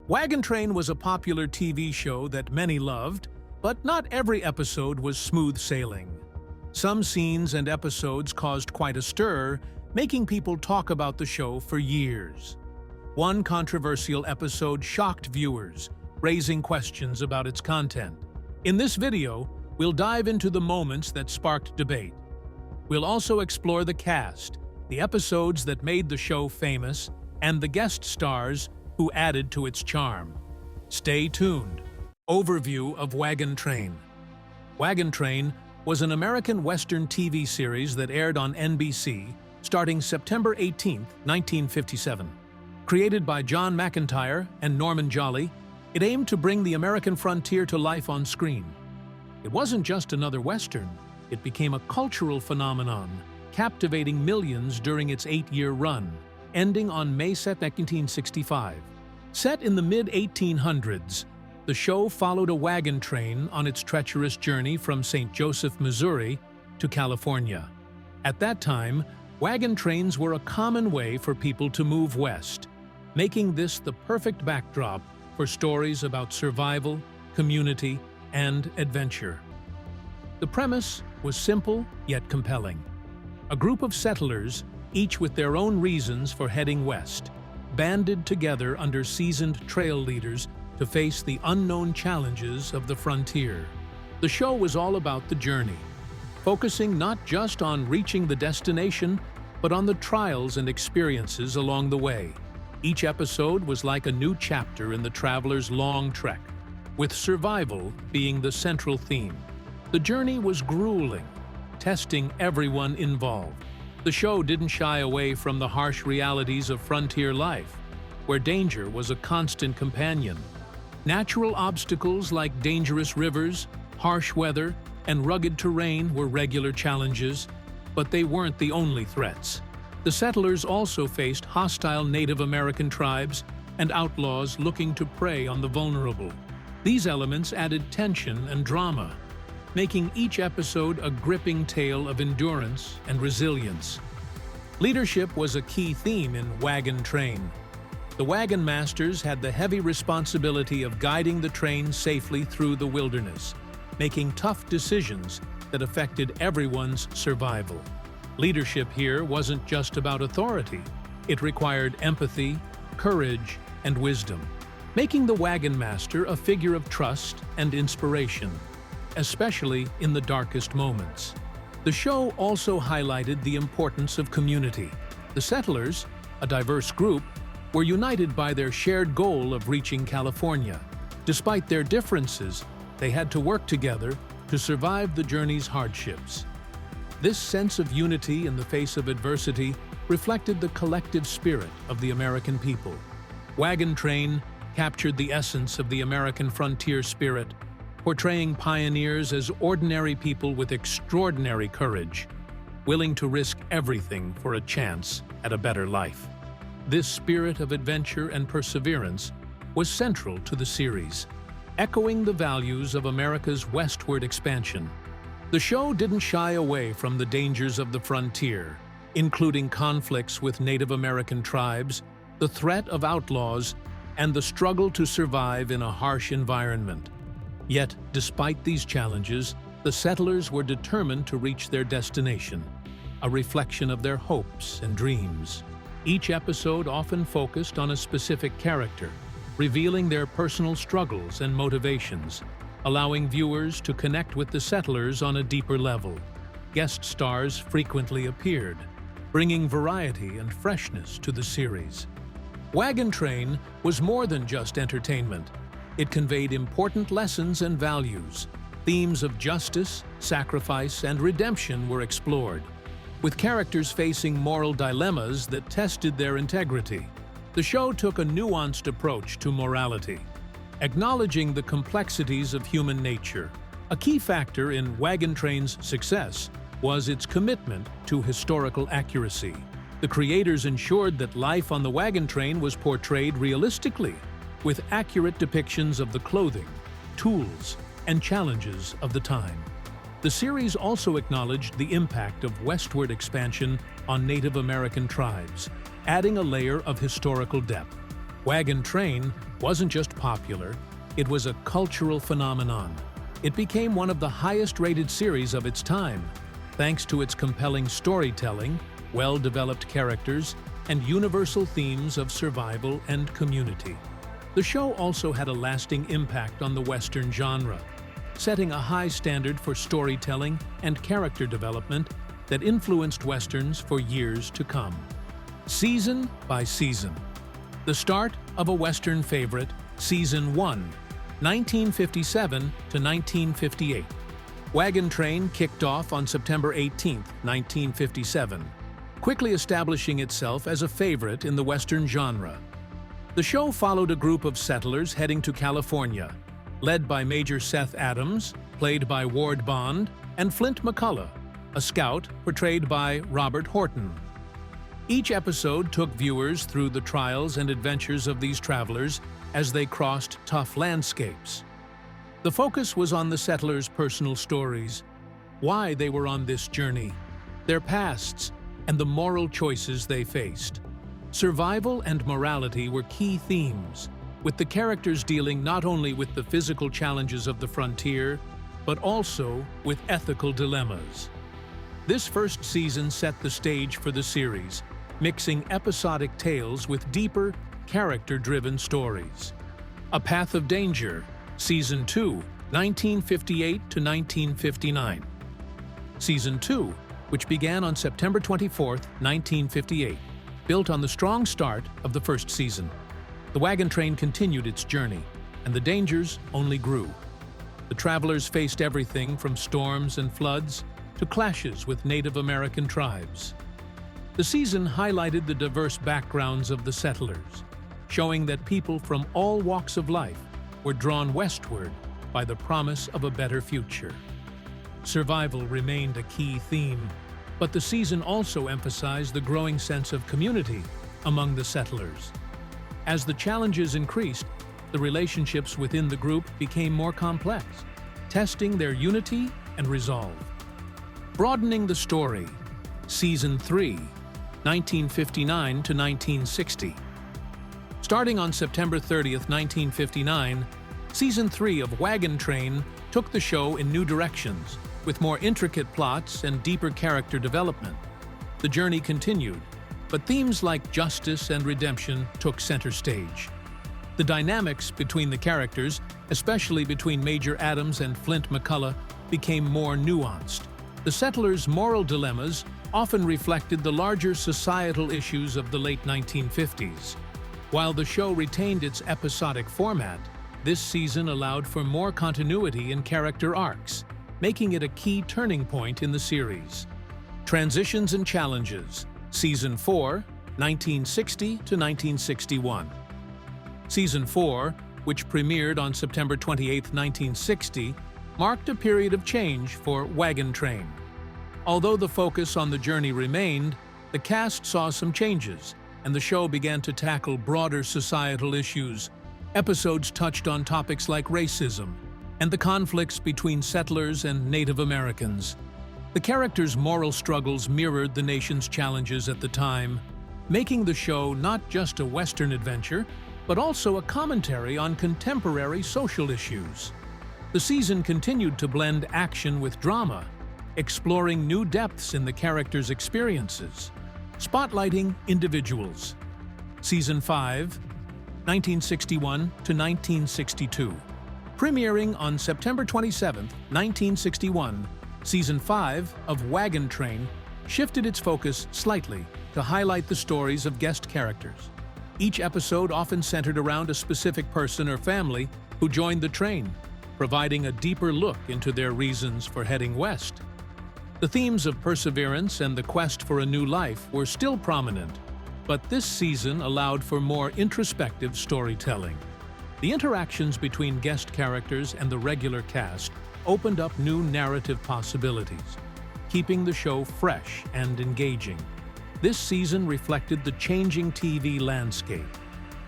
Wagon Train was a popular TV show that many loved, but not every episode was smooth sailing. Some scenes and episodes caused quite a stir, making people talk about the show for years. One controversial episode shocked viewers, raising questions about its content. In this video, we'll dive into the moments that sparked debate. We'll also explore the cast, the episodes that made the show famous, and the guest stars who added to its charm. Stay tuned. Overview of Wagon Train. Wagon Train was an American Western TV series that aired on NBC starting September 18, 1957. Created by John McIntyre and Norman Jolly, it aimed to bring the American frontier to life on screen. It wasn't just another Western, it became a cultural phenomenon, captivating millions during its 8-year run, ending on May 2, 1965. Set in the mid-1800s, the show followed a wagon train on its treacherous journey from St. Joseph, Missouri, to California. At that time, wagon trains were a common way for people to move west, making this the perfect backdrop for stories about survival, community, and adventure. The premise was simple yet compelling. A group of settlers, each with their own reasons for heading west, banded together under seasoned trail leaders to face the unknown challenges of the frontier. The show was all about the journey, focusing not just on reaching the destination, but on the trials and experiences along the way. Each episode was like a new chapter in the traveler's long trek, with survival being the central theme. The journey was grueling, testing everyone involved. The show didn't shy away from the harsh realities of frontier life, where danger was a constant companion. Natural obstacles like dangerous rivers, harsh weather, and rugged terrain were regular challenges, but they weren't the only threats. The settlers also faced hostile Native American tribes and outlaws looking to prey on the vulnerable. These elements added tension and drama, making each episode a gripping tale of endurance and resilience. Leadership was a key theme in Wagon Train. The wagon masters had the heavy responsibility of guiding the train safely through the wilderness, making tough decisions that affected everyone's survival. Leadership here wasn't just about authority. It required empathy, courage, and wisdom, making the wagon master a figure of trust and inspiration, especially in the darkest moments. The show also highlighted the importance of community. The settlers, a diverse group, were united by their shared goal of reaching California. Despite their differences, they had to work together to survive the journey's hardships. This sense of unity in the face of adversity reflected the collective spirit of the American people. Wagon Train captured the essence of the American frontier spirit, portraying pioneers as ordinary people with extraordinary courage, willing to risk everything for a chance at a better life. This spirit of adventure and perseverance was central to the series, echoing the values of America's westward expansion. The show didn't shy away from the dangers of the frontier, including conflicts with Native American tribes, the threat of outlaws, and the struggle to survive in a harsh environment. Yet, despite these challenges, the settlers were determined to reach their destination, a reflection of their hopes and dreams. Each episode often focused on a specific character, revealing their personal struggles and motivations, allowing viewers to connect with the settlers on a deeper level. Guest stars frequently appeared, bringing variety and freshness to the series. Wagon Train was more than just entertainment. It conveyed important lessons and values. Themes of justice, sacrifice, and redemption were explored, with characters facing moral dilemmas that tested their integrity. The show took a nuanced approach to morality, acknowledging the complexities of human nature. A key factor in Wagon Train's success was its commitment to historical accuracy. The creators ensured that life on the wagon train was portrayed realistically, with accurate depictions of the clothing, tools, and challenges of the time. The series also acknowledged the impact of westward expansion on Native American tribes, adding a layer of historical depth. Wagon Train wasn't just popular, it was a cultural phenomenon. It became one of the highest-rated series of its time, thanks to its compelling storytelling, well-developed characters, and universal themes of survival and community. The show also had a lasting impact on the Western genre, setting a high standard for storytelling and character development that influenced Westerns for years to come. Season by season. The start of a Western favorite, Season 1, 1957 to 1958. Wagon Train kicked off on September 18, 1957, quickly establishing itself as a favorite in the Western genre. The show followed a group of settlers heading to California, led by Major Seth Adams, played by Ward Bond, and Flint McCullough, a scout portrayed by Robert Horton. Each episode took viewers through the trials and adventures of these travelers as they crossed tough landscapes. The focus was on the settlers' personal stories, why they were on this journey, their pasts, and the moral choices they faced. Survival and morality were key themes, with the characters dealing not only with the physical challenges of the frontier, but also with ethical dilemmas. This first season set the stage for the series, mixing episodic tales with deeper, character-driven stories. A Path of Danger, Season 2, 1958 to 1959. Season 2, which began on September 24, 1958, built on the strong start of the first season. The Wagon Train continued its journey, and the dangers only grew. The travelers faced everything from storms and floods to clashes with Native American tribes. The season highlighted the diverse backgrounds of the settlers, showing that people from all walks of life were drawn westward by the promise of a better future. Survival remained a key theme, but the season also emphasized the growing sense of community among the settlers. As the challenges increased, the relationships within the group became more complex, testing their unity and resolve. Broadening the story, Season 3, 1959 to 1960. Starting on September 30, 1959, Season 3 of Wagon Train took the show in new directions, with more intricate plots and deeper character development. The journey continued, but themes like justice and redemption took center stage. The dynamics between the characters, especially between Major Adams and Flint McCullough, became more nuanced. The settlers' moral dilemmas often reflected the larger societal issues of the late 1950s. While the show retained its episodic format, this season allowed for more continuity in character arcs, making it a key turning point in the series. Transitions and Challenges, Season 4, 1960 to 1961. Season 4, which premiered on September 28, 1960, marked a period of change for Wagon Train. Although the focus on the journey remained, the cast saw some changes, and the show began to tackle broader societal issues. Episodes touched on topics like racism and the conflicts between settlers and Native Americans. The characters' moral struggles mirrored the nation's challenges at the time, making the show not just a Western adventure, but also a commentary on contemporary social issues. The season continued to blend action with drama, exploring new depths in the characters' experiences, spotlighting individuals. Season 5, 1961 to 1962. Premiering on September 27, 1961, Season 5 of Wagon Train shifted its focus slightly to highlight the stories of guest characters. Each episode often centered around a specific person or family who joined the train, providing a deeper look into their reasons for heading west. The themes of perseverance and the quest for a new life were still prominent, but this season allowed for more introspective storytelling. The interactions between guest characters and the regular cast opened up new narrative possibilities, keeping the show fresh and engaging. This season reflected the changing TV landscape,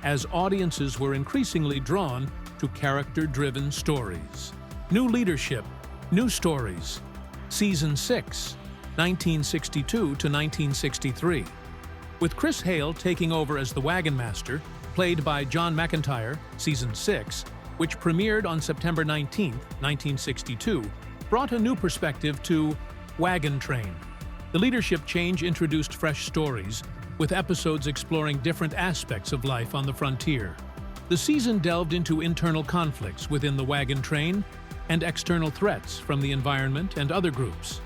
as audiences were increasingly drawn to character-driven stories. New leadership, new stories. Season 6, 1962 to 1963. With Chris Hale taking over as the Wagon Master, played by John McIntyre, Season 6, which premiered on September 19, 1962, brought a new perspective to Wagon Train. The leadership change introduced fresh stories, with episodes exploring different aspects of life on the frontier. The season delved into internal conflicts within the wagon train and external threats from the environment and other groups.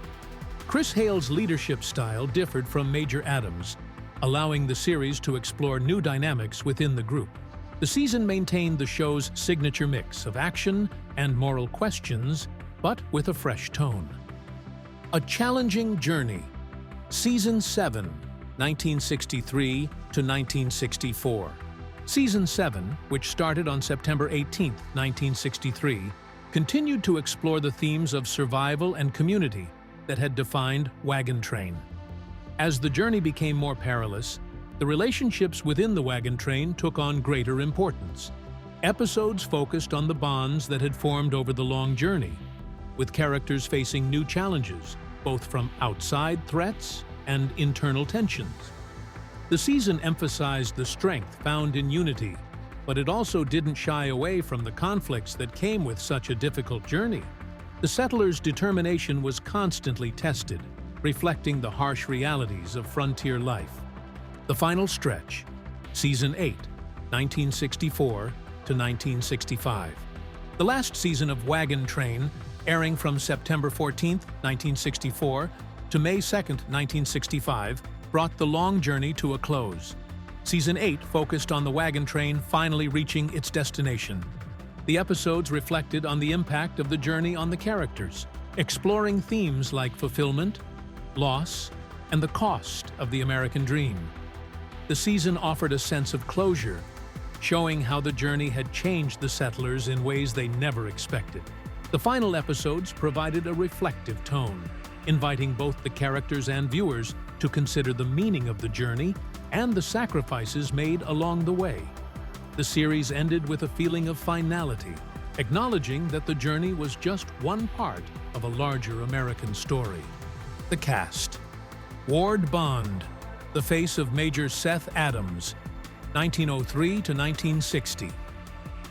Chris Hale's leadership style differed from Major Adams, allowing the series to explore new dynamics within the group. The season maintained the show's signature mix of action and moral questions, but with a fresh tone. A Challenging Journey. Season 7, 1963 to 1964. Season 7, which started on September 18, 1963, continued to explore the themes of survival and community that had defined Wagon Train. As the journey became more perilous, the relationships within the wagon train took on greater importance. Episodes focused on the bonds that had formed over the long journey, with characters facing new challenges, both from outside threats and internal tensions. The season emphasized the strength found in unity, but it also didn't shy away from the conflicts that came with such a difficult journey. The settlers' determination was constantly tested, reflecting the harsh realities of frontier life. The final stretch, Season 8, 1964 to 1965. The last season of Wagon Train, airing from September 14, 1964 to May 2, 1965, brought the long journey to a close. Season 8 focused on the wagon train finally reaching its destination. The episodes reflected on the impact of the journey on the characters, exploring themes like fulfillment, loss, and the cost of the American dream. The season offered a sense of closure, showing how the journey had changed the settlers in ways they never expected. The final episodes provided a reflective tone, inviting both the characters and viewers to consider the meaning of the journey and the sacrifices made along the way. The series ended with a feeling of finality, acknowledging that the journey was just one part of a larger American story. The cast. Ward Bond, the face of Major Seth Adams, 1903 to 1960.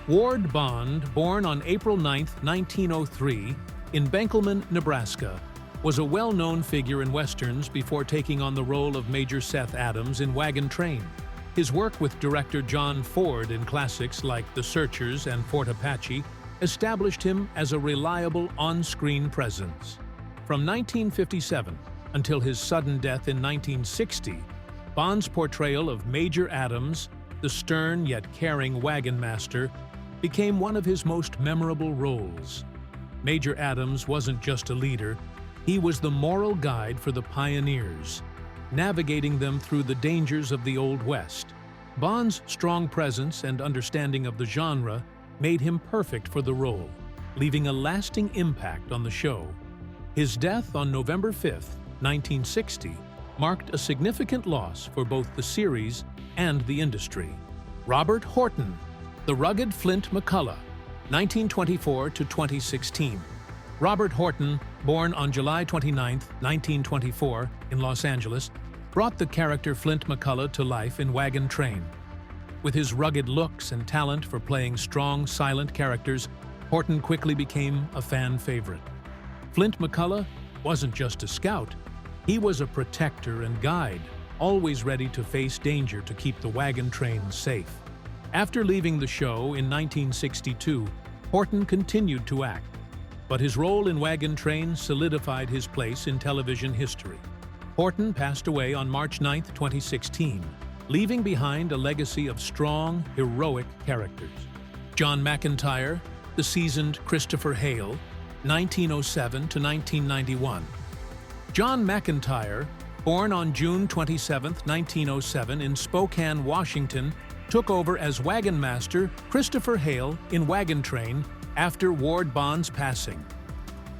Ward Bond, born on April 9, 1903, in Benkelman, Nebraska, was a well-known figure in Westerns before taking on the role of Major Seth Adams in Wagon Train. His work with director John Ford in classics like The Searchers and Fort Apache established him as a reliable on-screen presence. From 1957 until his sudden death in 1960, Bond's portrayal of Major Adams, the stern yet caring wagon master, became one of his most memorable roles. Major Adams wasn't just a leader, he was the moral guide for the pioneers, navigating them through the dangers of the Old West. Bond's strong presence and understanding of the genre made him perfect for the role, leaving a lasting impact on the show. His death on November 5, 1960, marked a significant loss for both the series and the industry. Robert Horton, the rugged Flint McCullough, 1924 to 2016. Robert Horton, born on July 29, 1924, in Los Angeles, brought the character Flint McCullough to life in Wagon Train. With his rugged looks and talent for playing strong, silent characters, Horton quickly became a fan favorite. Flint McCullough wasn't just a scout, he was a protector and guide, always ready to face danger to keep the wagon train safe. After leaving the show in 1962, Horton continued to act, but his role in Wagon Train solidified his place in television history. Horton passed away on March 9, 2016, leaving behind a legacy of strong, heroic characters. John McIntyre, the seasoned Christopher Hale, 1907 to 1991. John McIntyre, born on June 27, 1907 in Spokane, Washington, took over as wagon master Christopher Hale in Wagon Train after Ward Bond's passing.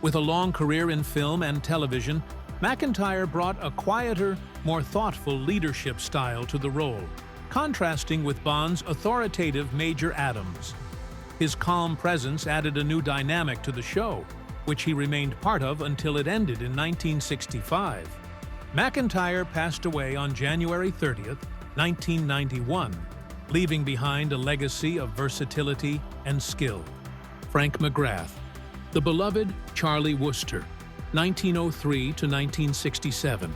With a long career in film and television, McIntyre brought a quieter, more thoughtful leadership style to the role, contrasting with Bond's authoritative Major Adams. His calm presence added a new dynamic to the show, which he remained part of until it ended in 1965. McIntyre passed away on January 30, 1991, leaving behind a legacy of versatility and skill. Frank McGrath, the beloved Charlie Wooster, 1903 to 1967.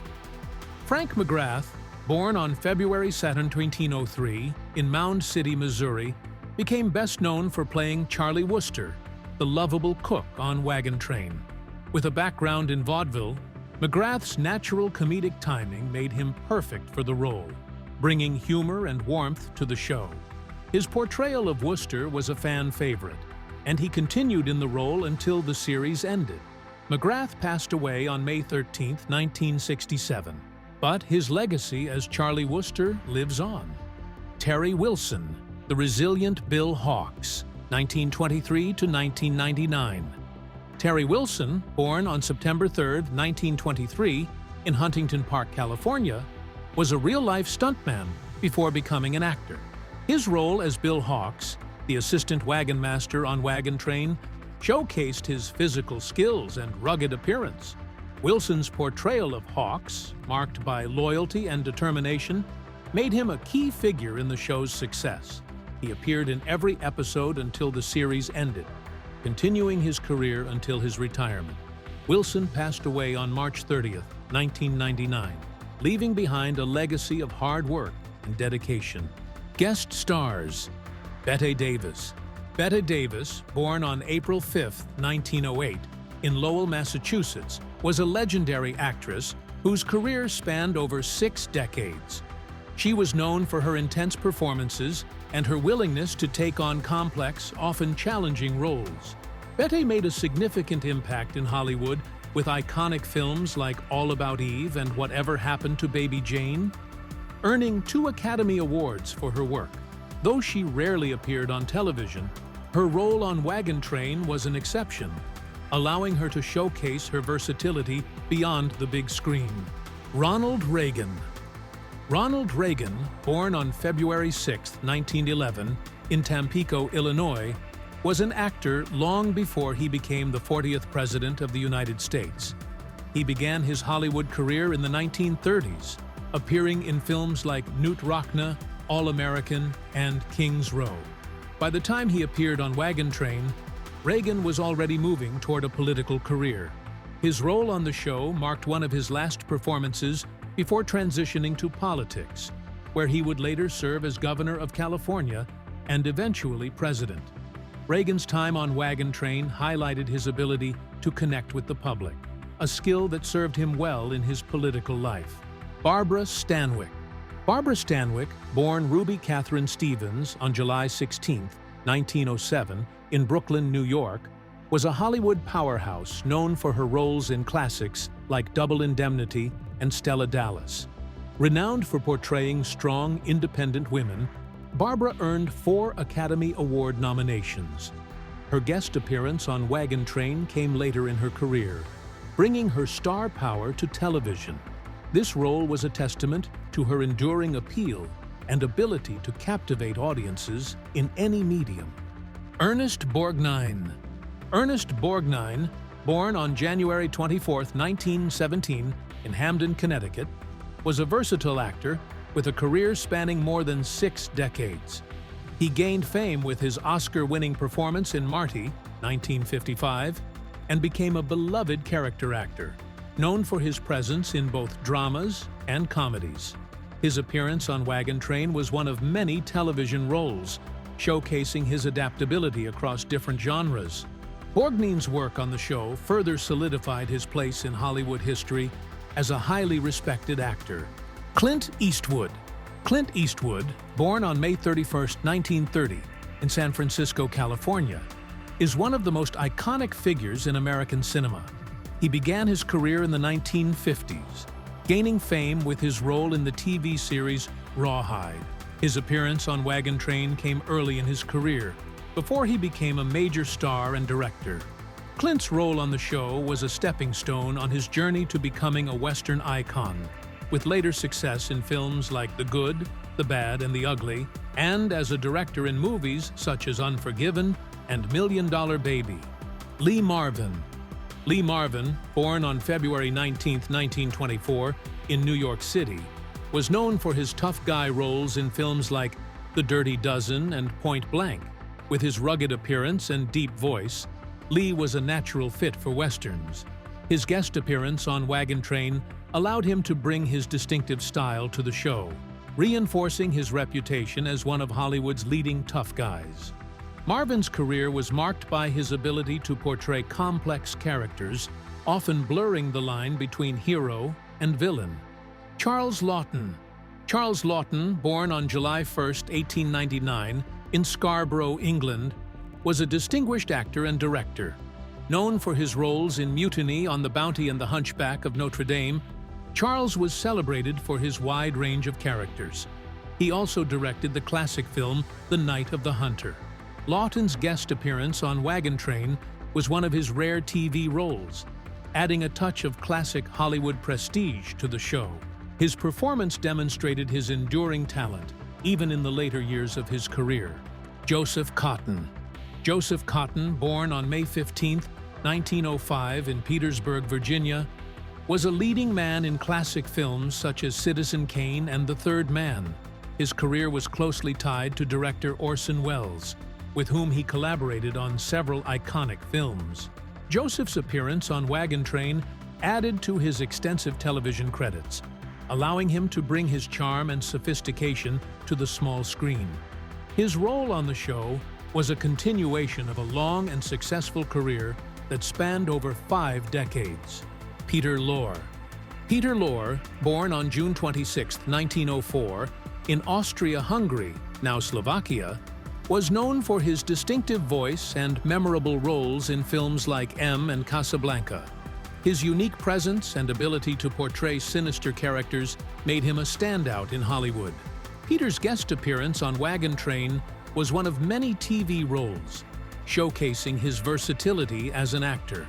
Frank McGrath, born on February 2, 1903, in Mound City, Missouri, became best known for playing Charlie Wooster, the lovable cook on Wagon Train. With a background in vaudeville, McGrath's natural comedic timing made him perfect for the role, bringing humor and warmth to the show. His portrayal of Wooster was a fan favorite, and he continued in the role until the series ended. McGrath passed away on May 13, 1967, but his legacy as Charlie Wooster lives on. Terry Wilson, the resilient Bill Hawks, 1923 to 1999. Terry Wilson, born on September 3, 1923, in Huntington Park, California, was a real-life stuntman before becoming an actor. His role as Bill Hawks, the assistant wagon master on Wagon Train, showcased his physical skills and rugged appearance. Wilson's portrayal of Hawks, marked by loyalty and determination, made him a key figure in the show's success. He appeared in every episode until the series ended, continuing his career until his retirement. Wilson passed away on March 30, 1999, leaving behind a legacy of hard work and dedication. Guest stars: Bette Davis. Bette Davis, born on April 5, 1908, in Lowell, Massachusetts, was a legendary actress whose career spanned over 6 decades. She was known for her intense performances and her willingness to take on complex, often challenging roles. Bette made a significant impact in Hollywood with iconic films like All About Eve and Whatever Happened to Baby Jane, earning 2 Academy Awards for her work. Though she rarely appeared on television, her role on Wagon Train was an exception, allowing her to showcase her versatility beyond the big screen. Ronald Reagan. Ronald Reagan, born on February 6, 1911, in Tampico, Illinois, was an actor long before he became the 40th President of the United States. He began his Hollywood career in the 1930s, appearing in films like Knute Rockne, All-American, and King's Row. By the time he appeared on Wagon Train, Reagan was already moving toward a political career. His role on the show marked one of his last performances before transitioning to politics, where he would later serve as governor of California and eventually president. Reagan's time on Wagon Train highlighted his ability to connect with the public, a skill that served him well in his political life. Barbara Stanwyck. Barbara Stanwyck, born Ruby Catherine Stevens on July 16, 1907, in Brooklyn, New York, was a Hollywood powerhouse known for her roles in classics like Double Indemnity and Stella Dallas. Renowned for portraying strong, independent women, Barbara earned 4 Academy Award nominations. Her guest appearance on Wagon Train came later in her career, bringing her star power to television. This role was a testament to her enduring appeal and ability to captivate audiences in any medium. Ernest Borgnine. Ernest Borgnine, born on January 24, 1917, in Hamden, Connecticut, was a versatile actor with a career spanning more than 6 decades. He gained fame with his Oscar-winning performance in Marty, 1955, and became a beloved character actor, known for his presence in both dramas and comedies. His appearance on Wagon Train was one of many television roles, showcasing his adaptability across different genres. Borgnine's work on the show further solidified his place in Hollywood history as a highly respected actor. Clint Eastwood. Clint Eastwood, born on May 31, 1930, in San Francisco, California, is one of the most iconic figures in American cinema. He began his career in the 1950s, gaining fame with his role in the TV series Rawhide. His appearance on Wagon Train came early in his career, before he became a major star and director. Clint's role on the show was a stepping stone on his journey to becoming a Western icon, with later success in films like The Good, The Bad, and The Ugly, and as a director in movies such as Unforgiven and $1 Million Baby. Lee Marvin. Lee Marvin, born on February 19, 1924, in New York City, was known for his tough guy roles in films like The Dirty Dozen, and Point Blank. With his rugged appearance and deep voice, Lee was a natural fit for westerns. His guest appearance on Wagon Train allowed him to bring his distinctive style to the show, reinforcing his reputation as one of Hollywood's leading tough guys. Marvin's career was marked by his ability to portray complex characters, often blurring the line between hero and villain. Charles Laughton. Charles Laughton, born on July 1, 1899, in Scarborough, England, was a distinguished actor and director. Known for his roles in Mutiny on the Bounty and the Hunchback of Notre Dame, Charles was celebrated for his wide range of characters. He also directed the classic film The Night of the Hunter. Laughton's guest appearance on Wagon Train was one of his rare TV roles, adding a touch of classic Hollywood prestige to the show. His performance demonstrated his enduring talent, even in the later years of his career. Joseph Cotten. Joseph Cotten, born on May 15, 1905 in Petersburg, Virginia, was a leading man in classic films such as Citizen Kane and The Third Man. His career was closely tied to director Orson Welles, with whom he collaborated on several iconic films. Joseph's appearance on Wagon Train added to his extensive television credits, allowing him to bring his charm and sophistication to the small screen. His role on the show was a continuation of a long and successful career that spanned over 5 decades. Peter Lorre. Peter Lorre, born on June 26, 1904, in Austria-Hungary, now Slovakia, was known for his distinctive voice and memorable roles in films like M and Casablanca. His unique presence and ability to portray sinister characters made him a standout in Hollywood. Peter's guest appearance on Wagon Train was one of many TV roles, showcasing his versatility as an actor.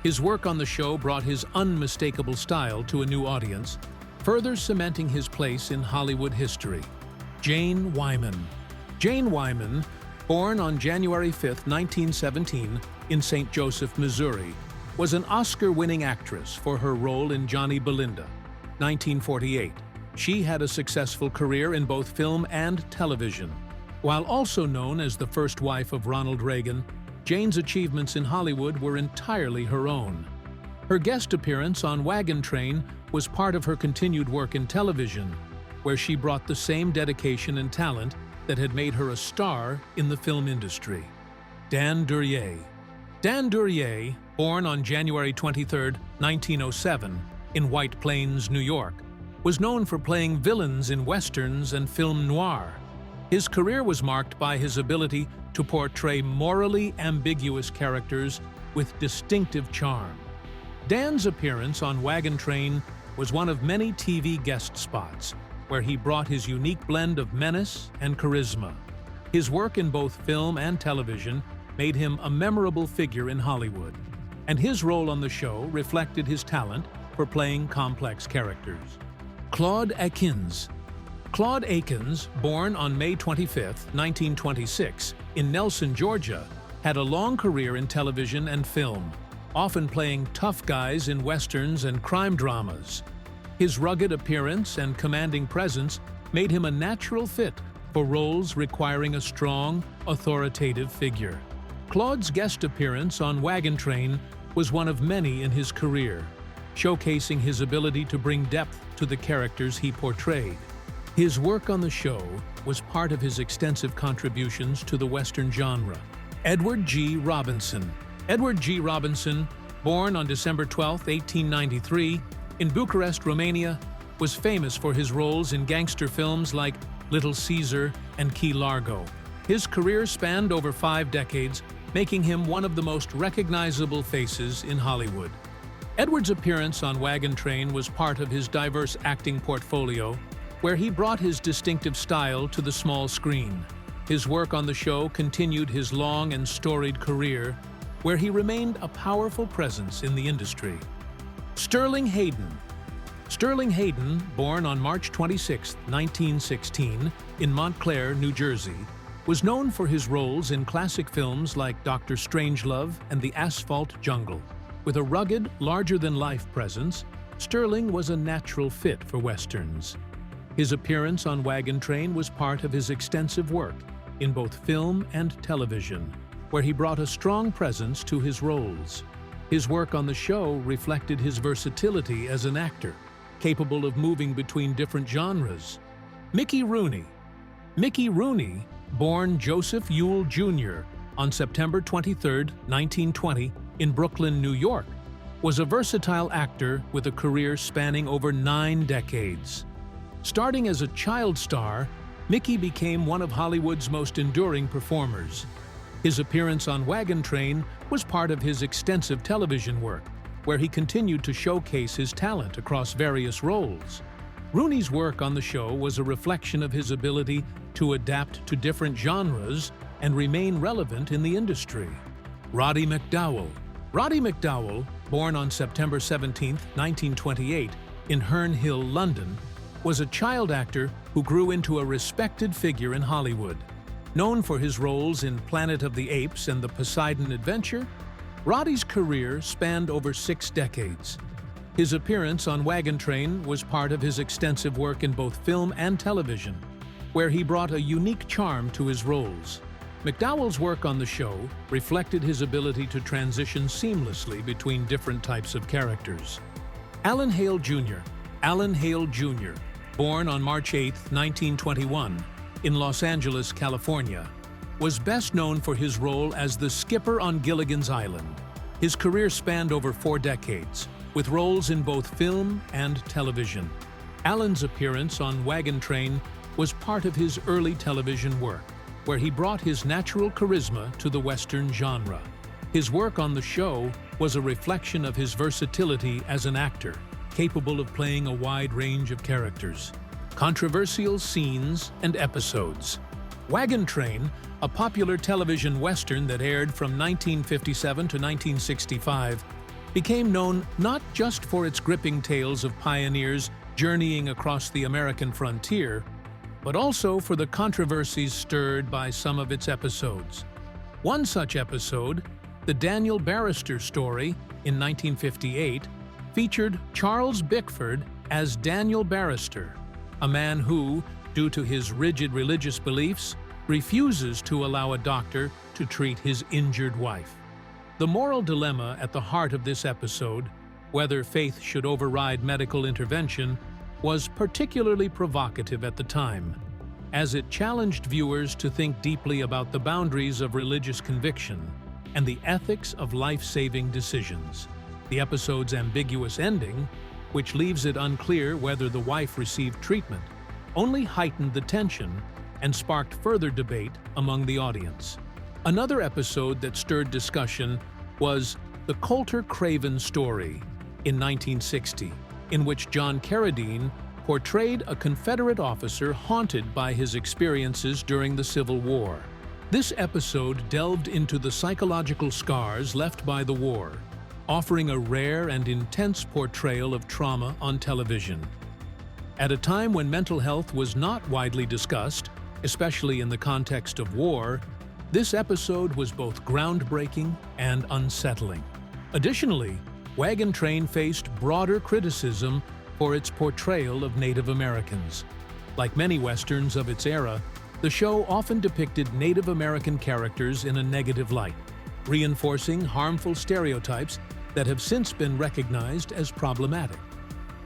His work on the show brought his unmistakable style to a new audience, further cementing his place in Hollywood history. Jane Wyman. Jane Wyman, born on January 5, 1917, in St. Joseph, Missouri, was an Oscar-winning actress for her role in Johnny Belinda, 1948. She had a successful career in both film and television. While also known as the first wife of Ronald Reagan, Jane's achievements in Hollywood were entirely her own. Her guest appearance on Wagon Train was part of her continued work in television, where she brought the same dedication and talent that had made her a star in the film industry. Dan Duryea. Dan Duryea, born on January 23, 1907, in White Plains, New York, was known for playing villains in westerns and film noir. His career was marked by his ability to portray morally ambiguous characters with distinctive charm. Dan's appearance on Wagon Train was one of many TV guest spots, where he brought his unique blend of menace and charisma. His work in both film and television made him a memorable figure in Hollywood, and his role on the show reflected his talent for playing complex characters. Claude Akins. Claude Akins, born on May 25, 1926, in Nelson, Georgia, had a long career in television and film, often playing tough guys in westerns and crime dramas. His rugged appearance and commanding presence made him a natural fit for roles requiring a strong, authoritative figure. Claude's guest appearance on Wagon Train was one of many in his career, showcasing his ability to bring depth to the characters he portrayed. His work on the show was part of his extensive contributions to the Western genre. Edward G. Robinson. Edward G. Robinson, born on December 12, 1893, in Bucharest, Romania, was famous for his roles in gangster films like Little Caesar and Key Largo. His career spanned over 5 decades, making him one of the most recognizable faces in Hollywood. Edward's appearance on Wagon Train was part of his diverse acting portfolio, where he brought his distinctive style to the small screen. His work on the show continued his long and storied career, where he remained a powerful presence in the industry. Sterling Hayden. Sterling Hayden, born on March 26, 1916, in Montclair, New Jersey, was known for his roles in classic films like Dr. Strangelove and The Asphalt Jungle. With a rugged, larger-than-life presence, Sterling was a natural fit for westerns. His appearance on Wagon Train was part of his extensive work in both film and television, where he brought a strong presence to his roles. His work on the show reflected his versatility as an actor, capable of moving between different genres. Mickey Rooney. Mickey Rooney, born Joseph Yule Jr. on September 23, 1920, in Brooklyn, New York, was a versatile actor with a career spanning over 9 decades. Starting as a child star, Mickey became one of Hollywood's most enduring performers. His appearance on Wagon Train was part of his extensive television work, where he continued to showcase his talent across various roles. Rooney's work on the show was a reflection of his ability to adapt to different genres and remain relevant in the industry. Roddy McDowall. Roddy McDowall, born on September 17, 1928, in Herne Hill, London, was a child actor who grew into a respected figure in Hollywood. Known for his roles in Planet of the Apes and The Poseidon Adventure, Roddy's career spanned over 6 decades. His appearance on Wagon Train was part of his extensive work in both film and television, where he brought a unique charm to his roles. McDowall's work on the show reflected his ability to transition seamlessly between different types of characters. Alan Hale Jr. Alan Hale Jr., born on March 8, 1921, in Los Angeles, California, was best known for his role as the skipper on Gilligan's Island. His career spanned over 4 decades, with roles in both film and television. Alan's appearance on Wagon Train was part of his early television work, where he brought his natural charisma to the Western genre. His work on the show was a reflection of his versatility as an actor, capable of playing a wide range of characters. Controversial scenes and episodes. Wagon Train, a popular television western that aired from 1957 to 1965, became known not just for its gripping tales of pioneers journeying across the American frontier, but also for the controversies stirred by some of its episodes. One such episode, the Daniel Barrister story in 1958, featured Charles Bickford as Daniel Barrister, a man who, due to his rigid religious beliefs, refuses to allow a doctor to treat his injured wife. The moral dilemma at the heart of this episode, whether faith should override medical intervention, was particularly provocative at the time, as it challenged viewers to think deeply about the boundaries of religious conviction and the ethics of life-saving decisions. The episode's ambiguous ending, which leaves it unclear whether the wife received treatment, only heightened the tension and sparked further debate among the audience. Another episode that stirred discussion was the Coulter Craven story in 1960, in which John Carradine portrayed a Confederate officer haunted by his experiences during the Civil War. This episode delved into the psychological scars left by the war, offering a rare and intense portrayal of trauma on television. At a time when mental health was not widely discussed, especially in the context of war, this episode was both groundbreaking and unsettling. Additionally, Wagon Train faced broader criticism for its portrayal of Native Americans. Like many westerns of its era, the show often depicted Native American characters in a negative light, reinforcing harmful stereotypes that have since been recognized as problematic.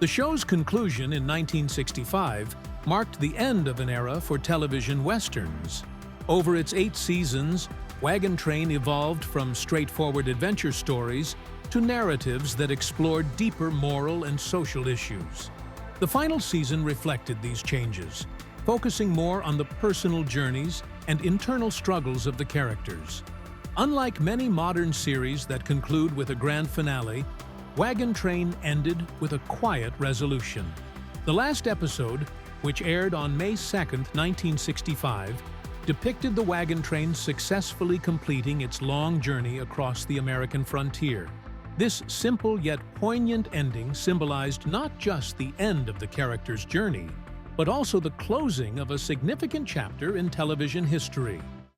The show's conclusion in 1965 marked the end of an era for television westerns. Over its 8 seasons, Wagon Train evolved from straightforward adventure stories to narratives that explored deeper moral and social issues. The final season reflected these changes, focusing more on the personal journeys and internal struggles of the characters. Unlike many modern series that conclude with a grand finale, Wagon Train ended with a quiet resolution. The last episode, which aired on May 2, 1965, depicted the Wagon Train successfully completing its long journey across the American frontier. This simple yet poignant ending symbolized not just the end of the character's journey, but also the closing of a significant chapter in television history.